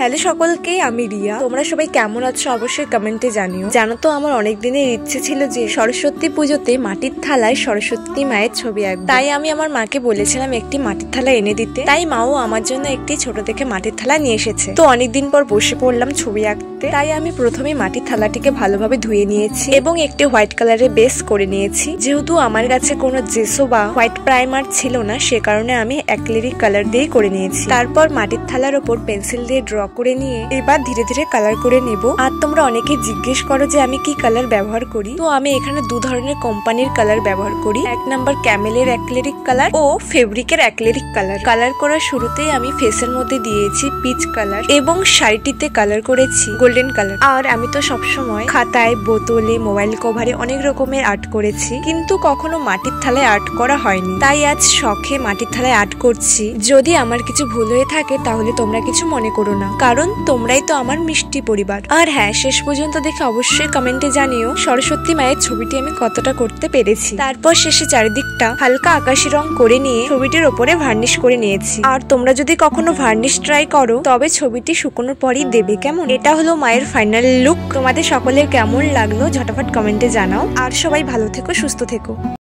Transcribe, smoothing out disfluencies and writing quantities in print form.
Hello সকলকে, আমি রিয়া। তোমরা সবাই কেমন আছো অবশ্যই কমেন্টে জানিও। জানো তো, আমার অনেক দিনের ইচ্ছে ছিল যে সরস্বতী পুজোতে মাটির থালায় সরস্বতী মায়ের ছবি আঁকবো। তাই আমি আমার মাকে বলেছিলাম একটি মাটির থালা এনে দিতে। তাই মাও আমার জন্য একটি ছোট থেকে মাটির থালা নিয়ে এসেছে। তো অনেকদিন পর বসে পড়লাম ছবি আঁকতে। তাই আমি প্রথমে মাটির থালাটিকে ভালোভাবে ধুয়ে নিয়েছি এবং একটি হোয়াইট কালারের বেস করে নিয়েছি। যেহেতু আমার কাছে কোনো জেসো বা হোয়াইট প্রাইমার ছিল না, সে কারণে আমি অ্যাক্রিলিক কালার দিয়ে করে নিয়েছি। তারপর মাটির থালার ওপর পেন্সিল দিয়ে ড্র করে নিয়ে এবার ধীরে ধীরে কালার করে নেব। আর তোমরা অনেকে জিজ্ঞেস করো যে আমি কি কালার ব্যবহার করি। তো আমি এখানে দু ধরনের কোম্পানির কালার ব্যবহার করি। এক নাম্বার ক্যামেলের অ্যাক্রিলিক কালার ও ফেব্রিকের অ্যাক্রিলিক কালার। কালার করার শুরুতেই আমি ফেসের মধ্যে দিয়েছি পিচ কালার এবং শাড়িটিতে কালার করেছি গোল্ডেন কালার। আর আমি তো সবসময় খাতায়, বোতলে, মোবাইল কভারে অনেক রকমের আর্ট করেছি, কিন্তু কখনো মাটির থালায় আর্ট করা হয়নি। তাই আজ শখে মাটির থালায় আর্ট করছি। যদি আমার কিছু ভুল হয়ে থাকে তাহলে তোমরা কিছু মনে করো না, কারণ তোমরাই তো আমার মিষ্টি পরিবার। আর হ্যাঁ, শেষ পর্যন্ত দেখে অবশ্যই কমেন্টে জানিও সরস্বতী মায়ের ছবিটি আমি কতটা করতে পেরেছি। তারপর শেষে চারিদিকটা হালকা আকাশি রং করে নিয়ে ছবিটির ওপরে ভার্নিশ করে নিয়েছি। আর তোমরা যদি কখনো ভার্নিশ ট্রাই করো তবে ছবিটি শুকোনোর পরই দেবে, কেমন? এটা হলো মায়ের ফাইনাল লুক। তোমাদের সকলের কেমন লাগলো ঝটাফট কমেন্টে জানাও। আর সবাই ভালো থেকো, সুস্থ থেকো।